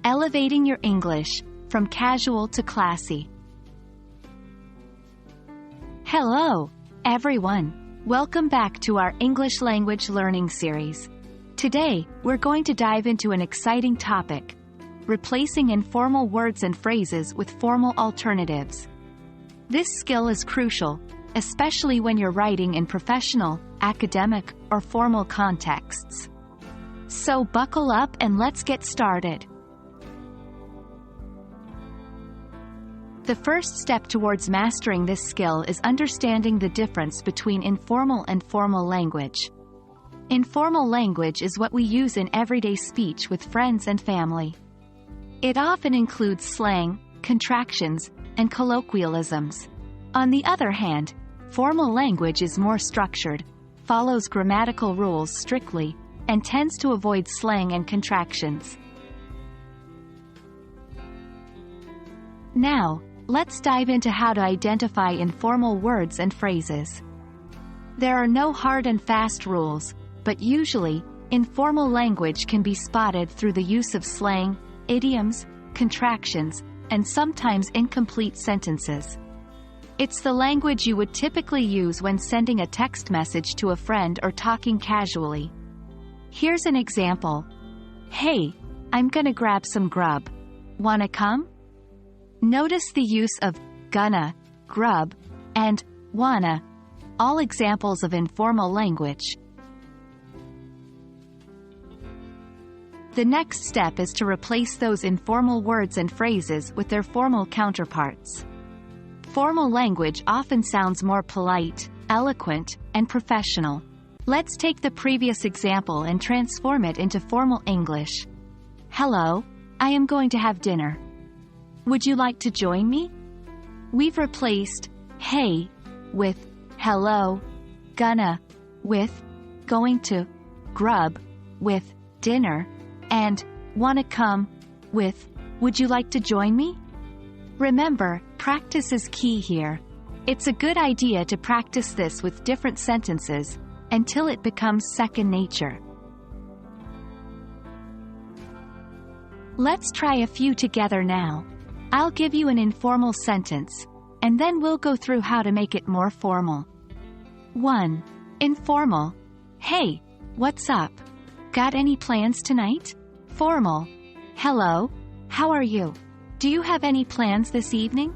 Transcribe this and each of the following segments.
Elevating your English, from casual to classy. Hello, everyone. Welcome back to our English language learning series. Today, we're going to dive into an exciting topic: replacing informal words and phrases with formal alternatives. This skill is crucial, especially when you're writing in professional, academic, or formal contexts. So buckle up and let's get started. The first step towards mastering this skill is understanding the difference between informal and formal language. Informal language is what we use in everyday speech with friends and family. It often includes slang, contractions, and colloquialisms. On the other hand, formal language is more structured, follows grammatical rules strictly, and tends to avoid slang and contractions. Now, let's dive into how to identify informal words and phrases. There are no hard and fast rules, but usually, informal language can be spotted through the use of slang, idioms, contractions, and sometimes incomplete sentences. It's the language you would typically use when sending a text message to a friend or talking casually. Here's an example. Hey, I'm gonna grab some grub. Wanna come? Notice the use of gonna, grub, and wanna, all examples of informal language. The next step is to replace those informal words and phrases with their formal counterparts. Formal language often sounds more polite, eloquent, and professional. Let's take the previous example and transform it into formal English. Hello, I am going to have dinner. Would you like to join me? We've replaced hey with hello, gonna with going to, grub with dinner, and wanna come with would you like to join me? Remember, practice is key here. It's a good idea to practice this with different sentences until it becomes second nature. Let's try a few together now. I'll give you an informal sentence, and then we'll go through how to make it more formal. 1. Informal. Hey, what's up? Got any plans tonight? Formal. Hello, how are you? Do you have any plans this evening?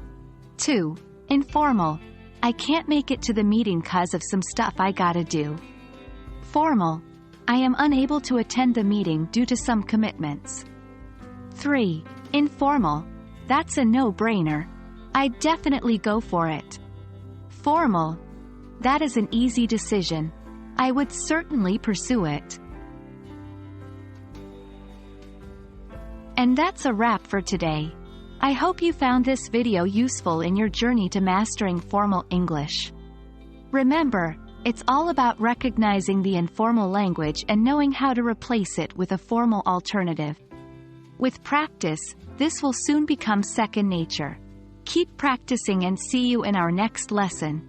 2. Informal. I can't make it to the meeting 'cause of some stuff I gotta do. Formal. I am unable to attend the meeting due to some commitments. 3. Informal. That's a no-brainer. I'd definitely go for it. Formal. That is an easy decision. I would certainly pursue it. And that's a wrap for today. I hope you found this video useful in your journey to mastering formal English. Remember, it's all about recognizing the informal language and knowing how to replace it with a formal alternative. With practice, this will soon become second nature. Keep practicing and see you in our next lesson.